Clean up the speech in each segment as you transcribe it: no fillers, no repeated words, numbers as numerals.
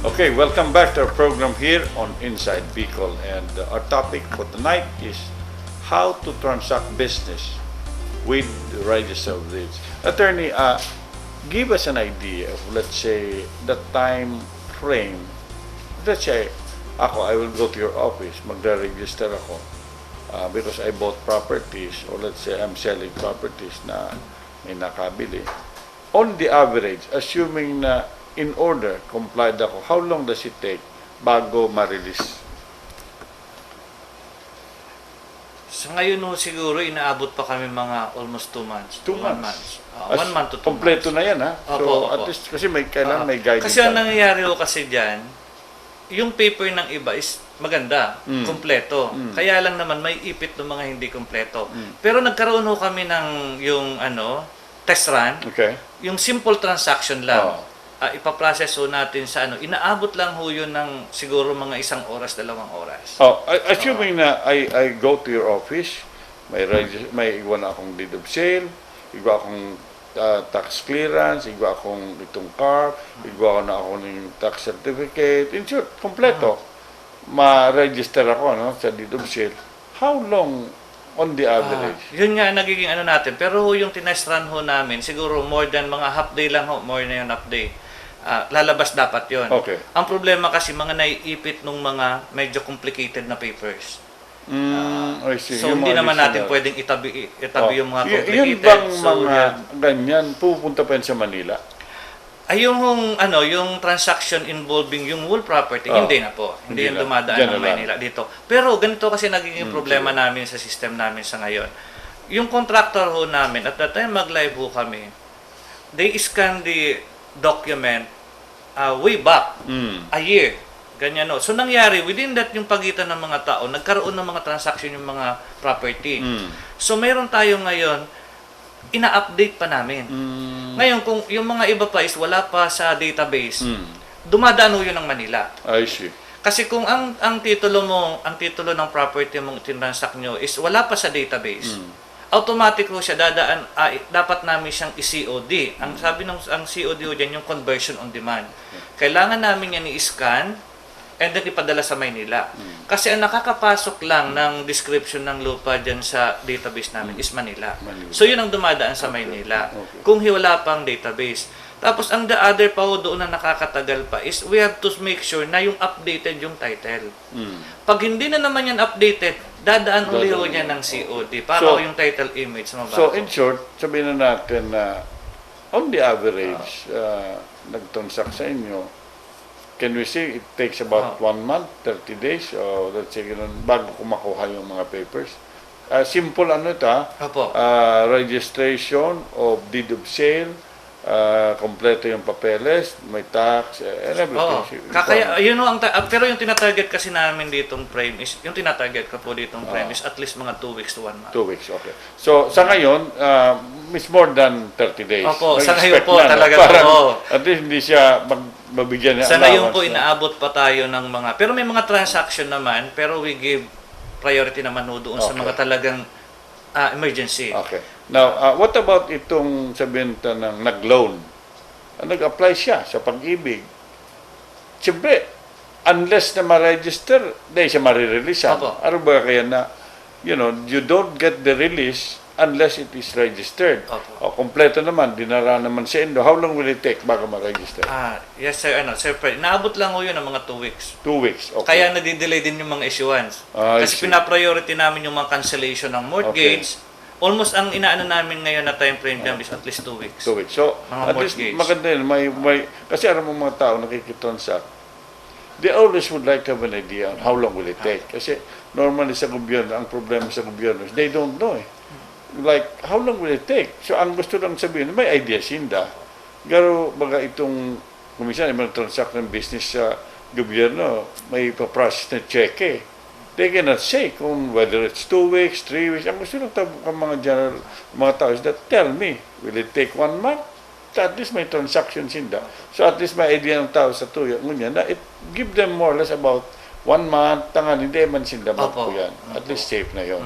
Okay, welcome back to our program here on Inside Bicol, and our topic for tonight is how to transact business with the register of deeds. Attorney, give us an idea of, let's say, the time frame. Let's say, I will go to your office, magre-register ako because I bought properties, or let's say I'm selling properties na may nakabili. On the average, assuming na in order, complied ako, how long does it take bago ma-release? So ngayon siguro inaabot pa kami mga almost 2 months. 2 months. 1 month to 2 kompleto months. na yan, ha? So, Opo. at least, kasi may kailangan may guidance. Kasi ang nangyayari kasi dyan, yung paper ng iba is maganda, kompleto. Kaya lang naman may ipit ng mga hindi kompleto. Pero nagkaroon kami ng yung test run, Okay. yung simple transaction lang. Oh. Ipaprocess natin sa inaabot lang yun ng siguro mga 1 oras, 2 oras. Oh, assuming na I go to your office, may iwan akong deed of sale, iwa akong tax clearance, iwa akong itong car, iwa na ako ng tax certificate, in short, kompleto. Ma-register ako sa deed of sale. How long on the average? Yun nga nagiging natin. Pero yung tinest run namin, siguro more than mga half day lang more na yung half day. Lalabas dapat yon. Okay. Ang problema kasi mga naiipit nung mga medyo complicated na papers. I see. So Yung hindi mga naman natin additional. pwedeng itabi yung mga complicated. Yun bang So, mga ganyan, pupunta pa yan sa Manila? ay yung transaction involving yung whole property, hindi na po. Hindi Hindi yung na. dumadaan Diyan ng na lang. Maynila dito. Pero ganito kasi nagiging problema namin sa system namin sa ngayon. Yung contractor namin, at that time mag-live kami, they scan the document way back, a year. Ganyan So nangyari, within that yung pagitan ng mga tao, nagkaroon ng mga transaction yung mga property. So mayroon tayo ngayon, ina-update pa namin. Ngayon, kung yung mga iba pa is wala pa sa database, dumadaan yun ng Manila. I see. Kasi kung ang titulo ng property mong tinransact nyo is wala pa sa database, automatic siya dadaan, dapat namin siyang i-COD. Ang sabi ng COD diyan yung conversion on demand. Kailangan namin yan i-scan and then ipadala sa Maynila. Kasi ang nakakapasok lang ng description ng lupa dyan sa database namin is Manila. So yun ang dumadaan sa Maynila. Okay. Kung wala pang database. Tapos ang the other pa doon na nakakatagal pa is we have to make sure na yung updated yung title. Pag hindi na naman yan updated, dadaan uli niya ng COD para yung title image mabago. So, in short, sabihin na natin na on the average, nag-transact sa inyo, can we say it takes about 1 month, 30 days, or let's say, bago kumakuha yung mga papers? Simple ito, Opo. registration of deed of sale, kompleto yung papeles, may tax, and everything. Kaya yun pero yung tinatarget kasi namin ditong frame is yung tinatarget ko po ditong frame is at least mga 2 weeks to 1 month. 2 weeks, okay. So, sa ngayon, it's more than 30 days. Opo, sa Expect ngayon po na, talaga parang, po. at least hindi siya mabigyan ng Sa ngayon po allowance, inaabot pa tayo ng mga pero may mga transaction naman pero we give priority naman doon sa Okay. mga talagang emergency. Okay. Now, what about itong sabihin ng nag-loan? Nag-apply siya sa pag-ibig. Siyempre, unless na ma-register, dahil siya marirelease. Opo. Ano ba kaya na, you don't get the release unless it is registered. Opo. O, kompleto naman, dinara naman sa Indo. How long will it take bago ma-register? Yes sir, sir, inaabot lang yun ng mga 2 weeks. 2 weeks, okay. Kaya nadidelay din yung mga issuance. I Kasi see. pina-priority namin yung mga cancellation ng mortgage. Almost ang inaano namin ngayon na time frame is at least 2 weeks. 2 weeks. So, Mga at least mortgage. maganda yun. Kasi alam mo mga tao nakikitransact, they always would like to have an idea on how long will it take. Kasi normally sa gobyerno, ang problema sa gobyerno is they don't know Like, how long will it take? So, ang gusto lang sabihin, may idea sinda. Pero, baga itong, kumisan, ibang transact ng business sa gobyerno, may paprocess na cheque. They cannot say kung whether it's 2 weeks, 3 weeks. Ang gusto lang ng mga general, mga tao is that, tell me, will it take 1 month? So at least may transaction sinda. So at least may idea ng tao sa tuyo. Ngunyan, na it give them more or less about 1 month, tangan, hindi man sinda Opo. yan. At least safe na yon.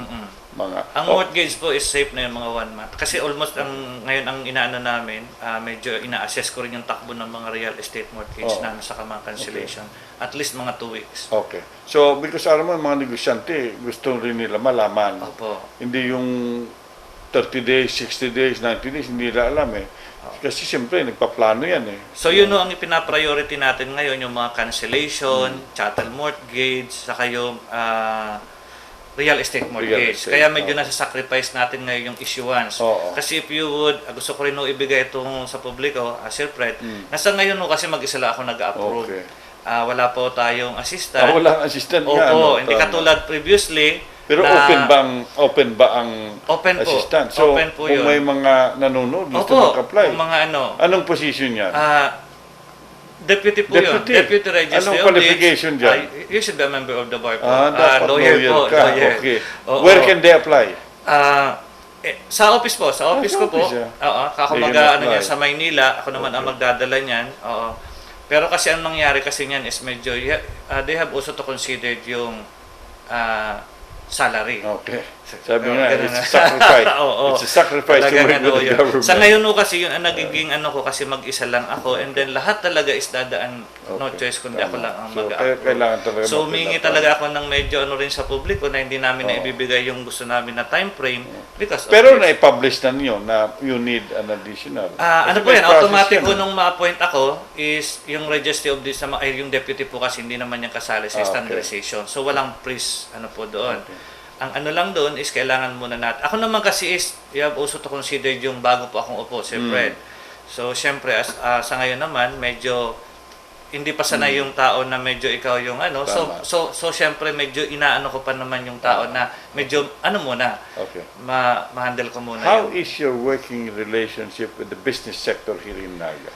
Ang mortgage po is safe na yung mga 1 month. Kasi almost ngayon ang inaano namin, medyo ina-assess ko rin yung takbo ng mga real estate mortgage namin sa mga cancellation. At least mga 2 weeks. Okay. So, because alam mo, mga negosyante, gusto rin nila malaman. Opo. Hindi yung 30 days, 60 days, 90 days, hindi nila alam eh. Kasi siyempre, nagpaplano yan eh. So yun ang ipina-priority natin ngayon, yung mga cancellation, chattel mortgage, saka yung real estate mortgage. estate, Kaya medyo nasa sacrifice natin ngayon yung issuance. Kasi if you would, gusto ko rin ibigay itong sa publiko, Sir Fred, nasa ngayon kasi mag-isa lang ako nag-approve. Okay. Wala po tayong assistant. Walang assistant Opo, nga. No? hindi katulad previously. Pero open ba ang Open po. assistant? So, Open po kung yun. may mga nanonood, gusto Opo, mag-apply. kung mga Anong position yan? Deputy po yun. Deputy Registry Anong of qualification Deeds. dyan? You should be a member of the bar po. Dapat lawyer po. ka. Lawyer. Okay. Oo. Where can they apply? Sa office po. Sa office sa ko po. office, Oo. They Kakabaga, can apply. niya sa Maynila. Ako naman ang magdadala niyan. Oo. Pero kasi ang nangyari kasi niyan is medyo, they have also to consider yung salary. Okay. Sabi nga, Ganun it's a na. sacrifice. Oo. It's a sacrifice to Talagang work with the yun. government. Sa ngayon po kasi yun ang nagiging ko kasi mag-isa lang ako and then lahat talaga is dadaan no Okay. choice kundi ako lang ang So, mag-approve. kailangan talaga So humingi talaga ako ng medyo rin sa publiko na hindi namin na ibibigay yung gusto namin na time frame because of Pero this. na-publish na niyo na you need an additional. Ano Kasi po may yan, process automatic yan, po eh. nung ma-appoint ako is yung registry of this, ay yung deputy po kasi hindi naman yung kasali sa Okay. standardization. So walang po doon. Ang lang doon is kailangan muna natin. Ako naman kasi is, you have also to consider yung bago po akong upo, Sir Fred. So syempre, sa ngayon naman, medyo hindi pa sanay yung tao na medyo ikaw yung Tama. So syempre, medyo inaano ko pa naman yung tao na medyo, muna, Okay. ma-handle ko muna How yung... is your working relationship with the business sector here in Naga?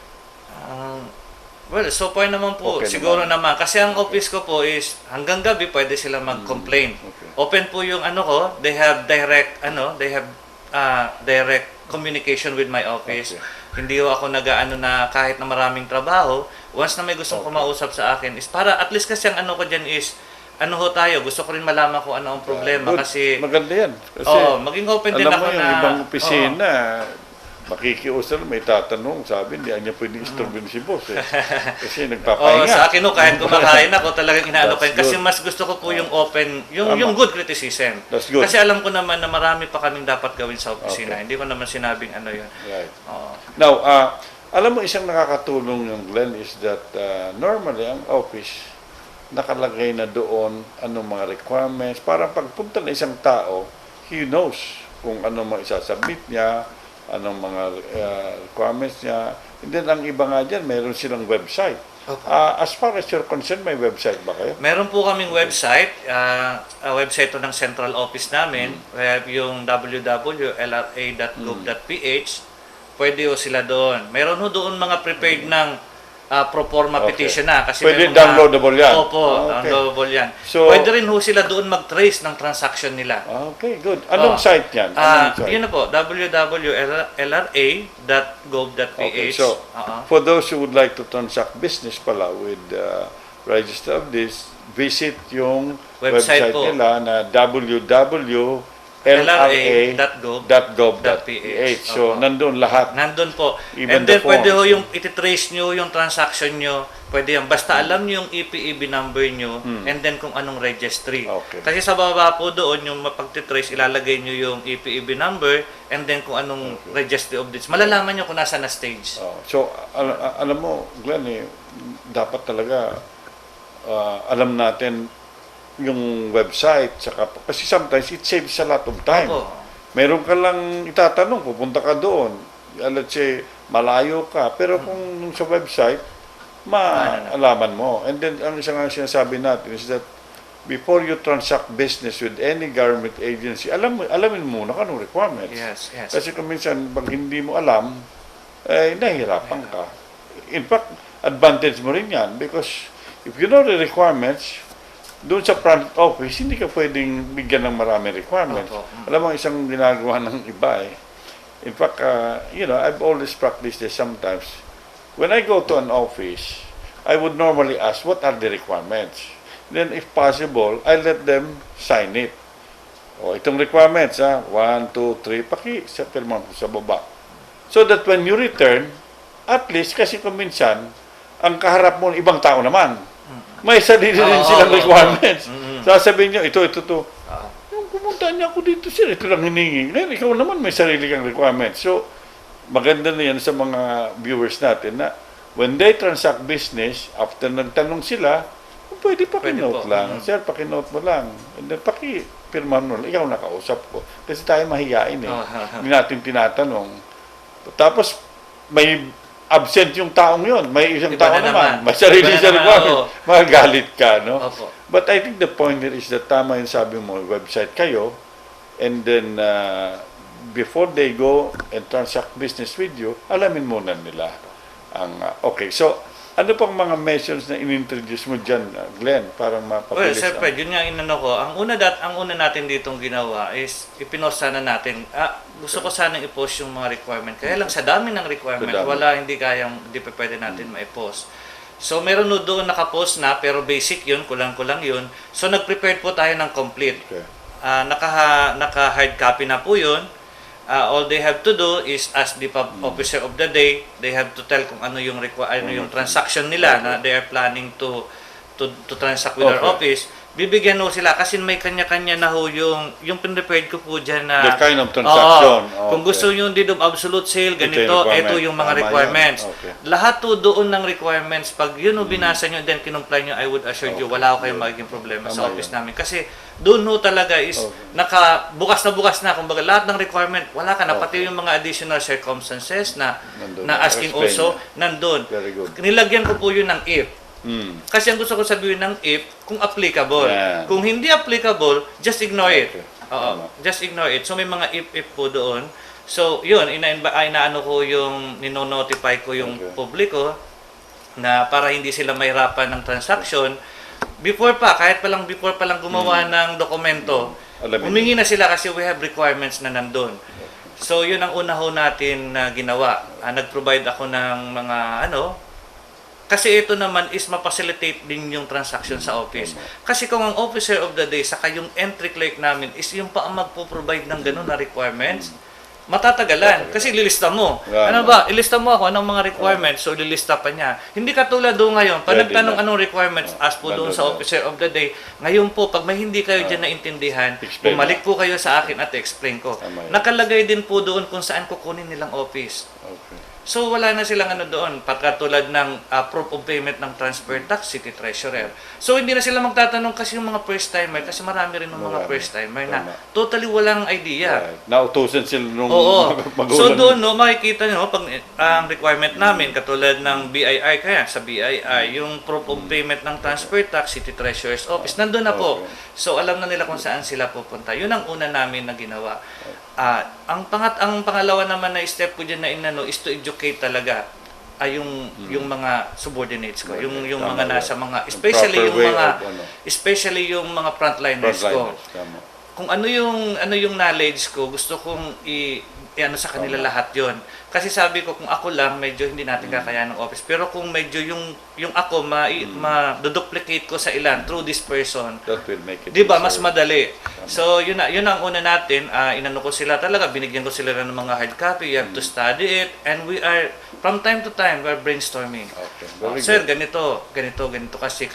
Well, so far naman po, Okay siguro naman. Kasi ang office ko po is, hanggang gabi pwede sila mag-complain. Okay. Open po yung ko, they have direct, direct communication with my office. Okay. Hindi ako nag-ano na kahit na maraming trabaho, once na may gustong kumausap sa akin, is para at least kasi ang ko dyan is, tayo, gusto ko rin malaman kung ano ang problema Good. kasi, Maganda yan. Kasi, maging open din alam ako mo yung na, ibang opisina, makikiusap, may tatanong, sabi, hindi niya pwedeng isturbin si boss eh. Kasi nagpapahinga. sa akin kahit kumakain ako, talagang inaano ko That's yun. Kasi good. mas gusto ko po yung open, Tama. yung good criticism. That's good. Kasi alam ko naman na marami pa kaming dapat gawin sa opisina. Okay. Hindi ko naman sinabing yun. Right. Oo. Now, alam mo, isang nakakatulong yung Glenn is that normally, ang office, nakalagay na doon anong mga requirements. Para pagpunta na isang tao, he knows kung ano mga isasubmit niya, anong mga requirements niya. And then, ang iba nga dyan, meron silang website. Okay. As far as you're concerned, may website ba kayo? Meron po kaming website, website to ng central office namin. We have yung www.lra.gov.ph. Pwede ho sila doon. Meron ho doon mga prepared ng pro forma Okay. petition na. Kasi Pwede may mga, downloadable yan? Opo, Okay. downloadable yan. So- Pwede rin ho sila doon mag-trace ng transaction nila. Okay, good. Anong site yan? Anong site? Yun na po, www.lra.gov.ph. Okay, so for those who would like to transact business pala with register of this, visit yung Website website po. nila na www.lra.gov.ph. So, Opo. nandun lahat. Nandun po. Even And then the pwede form. ho yung ititrace nyo yung transaction nyo. Pwede yan. Basta alam nyo yung EPEB number nyo and then kung anong registry. Okay. Kasi sa baba po doon, yung mapagtitrace, ilalagay nyo yung EPEB number and then kung anong registry of this. Malalaman nyo kung nasa na stage. So, alam mo, Glenn, dapat talaga alam natin yung website. Kasi sometimes it saves a lot of time. Opo. Meron ka lang itatanong, pupunta ka doon. Let's say, malayo ka. Pero kung sa website, maalaman mo. And then, ang isang sinasabi natin is that before you transact business with any government agency, alamin mo muna kung anong requirements. Yes, yes. Kasi kung minsan, pag hindi mo alam, nahihirapan ka. In fact, advantage mo rin yan because if you know the requirements, doon sa front office, hindi ka pwedeng bigyan ng maraming requirements. Opo. Alam mo, isang ginagawa ng iba eh. In fact, I've always practiced this sometimes. When I go to an office, I would normally ask, what are the requirements? Then, if possible, I let them sign it. O, itong requirements, 1, 2, 3, pirma mo sa baba. So that when you return, at least, kasi kung minsan, ang kaharap mo, ibang tao naman. May sarili rin silang requirements. Sasabihin nyo, ito. Yung pumunta niya ako dito, sir, ito lang hiningi. Ngayon, ikaw naman may sarili kang requirements. So, maganda na yan sa mga viewers natin na when they transact business, after nagtanong sila, pwede pakinote lang. Sir, pakinote mo lang. And then, pakipirmahan mo lang. Ikaw nakausap ko. Kasi tayo mahihain eh. Hindi natin tinatanong. Tapos, may absent yung taong yon. May isang tao naman. May sarili sa requirement. Magagalit ka, no? Opo. But I think the point here is that tama yung sabi mo, website kayo, and then before they go and transact business with you, alamin muna nila ang okay. So, ano pang mga measures na in-introduce mo dyan, Glenn, para Well, mapabilis? Sir Fred, yun nga inano ko. Ang una natin ditong ginawa is ipinost sana natin. Gusto ko sanang i-post yung mga requirement. Kaya lang sa dami ng requirement, hindi pa pwede natin ma-post. So, meron no doon nakapost na, pero basic yun, kulang-kulang yun. So, nag-prepared po tayo ng complete. Okay. Naka-hard copy na po yun. All they have to do is ask the officer of the day. They have to tell kung ano yung yung transaction nila na they are planning to transact with our office. Bibigyan ho sila kasi may kanya-kanya na ho yung pin-prepared ko po dyan na The kind of transaction. kung gusto nyo deed of absolute sale, ganito, ito yung mga requirements. Lahat to doon ng requirements. Pag yun ho binasa nyo, then kinumply nyo, I would assure you, wala ko kayong magiging problema sa office namin. Kasi doon ho talaga is bukas na, kumbaga lahat ng requirement, wala ka na, pati yung mga additional circumstances na asking also, nandun. Nilagyan ko po yun ng if. Kasi ang gusto ko sabihin ng if, kung applicable. Yeah. Kung hindi applicable, just ignore it. Tama. Just ignore it. So may mga if po doon. So yun, inaano ko yung nino-notify ko yung publiko na para hindi sila mahirapan ng transaction. Before pa lang gumawa ng dokumento, humingi na sila kasi we have requirements na nandun. So yun ang una ho natin na ginawa. Nag-provide ako ng mga kasi ito naman is ma-facilitate din yung transaction sa office. Kasi kung ang officer of the day saka yung entry clerk namin is yung pa ang magpo-provide ng ganun na requirements, matatagalan. Kasi ililista mo. Ilista mo ako anong mga requirements, so ililista pa niya. Hindi katulad doon ngayon, pag nagtanong anong requirements, ask po doon sa officer of the day, ngayon po, pag may hindi kayo dyan naintindihan, bumalik po kayo sa akin at explain ko. Nakalagay din po doon kung saan kukunin nilang office. So wala na silang doon, patulad ng proof of payment ng transfer tax, city treasurer. So hindi na sila magtatanong kasi yung mga first timer, kasi marami rin ng mga first timer na totally walang idea. Nautusan sila nung magulang. So doon makikita nyo, pag ang requirement namin, katulad ng BIR, kaya sa BIR, yung proof of payment ng transfer tax, city treasurer's office, nandun na po. So alam na nila kung saan sila pupunta. Yun ang una namin na ginawa. Ang pangalawa naman na step ko diyan na is to educate talaga yung mga subordinates ko, yung mga nasa mga especially yung mga frontliners ko. Kung ano yung knowledge ko, gusto kong sa kanila lahat yon. Kasi sabi ko, kung ako lang, medyo hindi natin kakayanan ng office. Pero kung medyo yung ako, ma-duplicate ko sa ilan through this person, That will make it diba, easier. mas madali. So, yun ang una natin. Inano ko sila talaga, binigyan ko sila ng mga hard copy. You have to study it. And we are, from time to time, we're brainstorming. Okay. Very Sir, good. ganito kasi.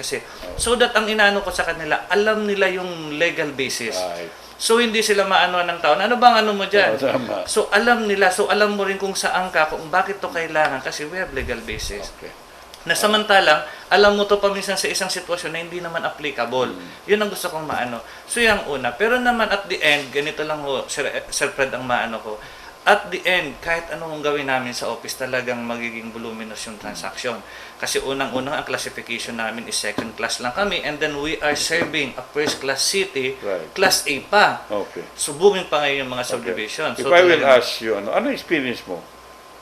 So that ang inano ko sa kanila, alam nila yung legal basis. Right. So, hindi sila maano ng taon. Ano bang ano mo dyan? Tama. So, alam nila. So, alam mo rin kung saan ka, kung bakit to kailangan. Kasi we have legal basis. Okay. Na samantalang, alam mo to paminsan sa isang sitwasyon na hindi naman applicable. Yun ang gusto kong maano. So, yung una. Pero naman at the end, ganito lang ho, Sir Fred, ang maano ko. At the end, kahit anong gawin namin sa office, talagang magiging voluminous yung transaction. Kasi unang-unang ang classification namin is second class lang kami, and then we are serving a first class city, class A pa. Okay. So booming pa ngayon yung mga subdivision. If So, I will ask you, ano experience mo?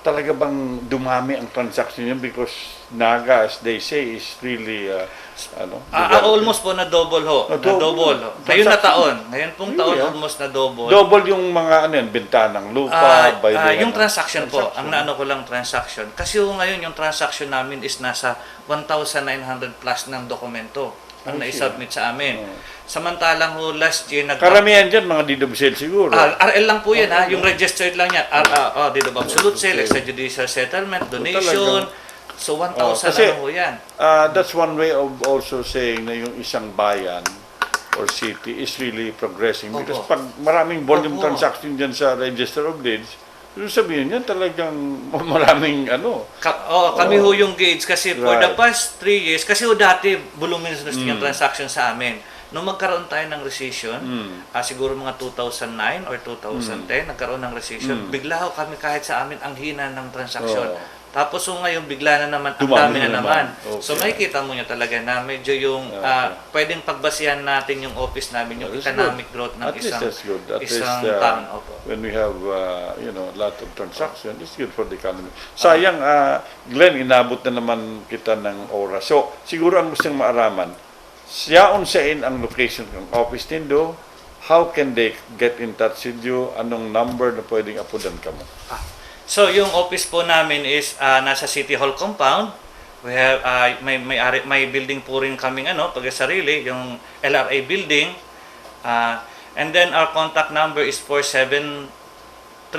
Talaga bang dumami ang transaction niyo? Because Naga, as they say, is really, almost po na double ho. Na double ho. Ngayon na taon. Ngayon pong taon, almost na double. Double yung mga benta ng lupa, yung transaction po, ang naano ko lang transaction. Kasi ngayon yung transaction namin is nasa 1,900 plus ng dokumento. ang I see. na-submit sa amin. Oh. Samantalang ho last year Karamihan dyan, mga deed of sale siguro. RL lang po yan, Oh, yung registered lang yan. Deed of absolute sale, extrajudicial settlement, donation. So 1,000 kasi, ano ho yan. That's one way of also saying na yung isang bayan or city is really progressing. Because Opo. pag maraming volume Opo. transaction dyan sa Register of Deeds, yung sabihin yan talagang maraming Kami ho yung gauge kasi for the Right. past 3 years, kasi ho dati voluminous yung transaction sa amin. Nung magkaroon tayo ng recession, siguro mga 2009 or 2010, nagkaroon ng recession, bigla ho kami kahit sa amin ang hina ng transaksyon. Oo. Tapos so ngayon bigla na naman, ang Dumami dami na na naman. naman. So Okay. makikita mo niya talaga na medyo yung pwedeng pagbasihan natin yung office namin, yung That's economic growth ng At least isang that's good. At isang least, town. Opo. when we have a lot of transaction, it's good for the economy. Sayang, Glenn, inabot na naman kita ng oras. So, siguro ang gustong maaraman, siyaon sain ang location ng office nindo, how can they get in touch with you? Anong number na pwedeng apudan ka mo? So yung office po namin is nasa City Hall compound. We have may building po rin kaming pagkasarili, yung LRA building. And then our contact number is 473-2046.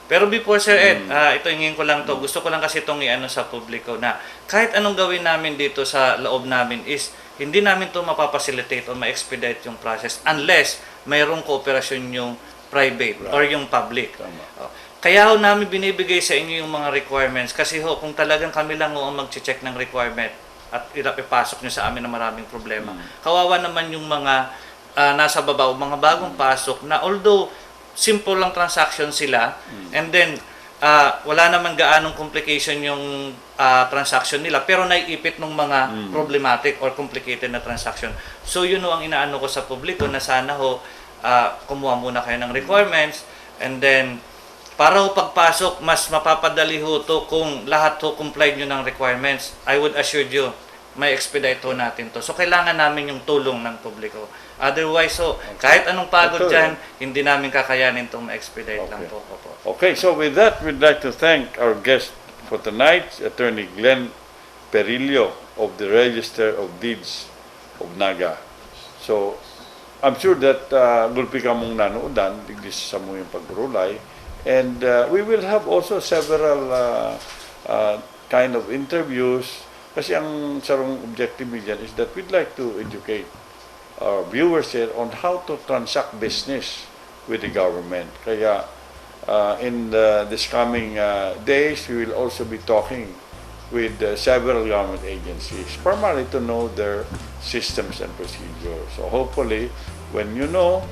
Pero before Sir Ed, ito hingin ko lang to. Gusto ko lang kasi itong sa publiko na kahit anong gawin namin dito sa loob namin is hindi namin to mapapacilitate o ma-expedite yung process unless mayroong kooperasyon yung private or yung public. Tama. Kaya ho namin binibigay sa inyo yung mga requirements kasi ho kung talagang kami lang ho ang mag-check ng requirement at ipasok nyo sa amin na maraming problema. Kawawa naman yung mga nasa baba o mga bagong pasok na although simple lang transaction sila and then wala naman gaanong complication yung transaction nila pero naiipit ng mga problematic or complicated na transaction. So yun ho ang inaano ko sa publiko na sana ho kumuha muna kayo ng requirements and then para ho pagpasok mas mapapadali ho to kung lahat ho complied nyo ng requirements. I would assure you may expedite ho natin to. So kailangan namin yung tulong ng publiko. Otherwise kahit anong pagod dyan, hindi namin kakayanin itong ma-expedite lang po. Okay, so with that, we'd like to thank our guest for tonight, Attorney Glenn Perillo of the Register of Deeds of Naga. So, I'm sure that gulpi ka mong nanoodaan, digdi sa mo yung pagrulay. And we will have also several kind of interviews. Kasi ang sarong objective dyan is that we'd like to educate our viewers here on how to transact business with the government. Kaya in this coming days, we will also be talking with several government agencies, primarily to know their systems and procedures. So hopefully, when you know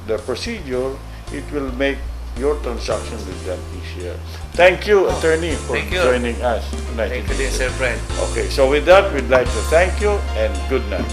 the procedure, it will make your transaction with them easier. Thank you, Attorney, for joining us tonight. Thank you din, Sir Fred. Okay, so with that, we'd like to thank you and good night.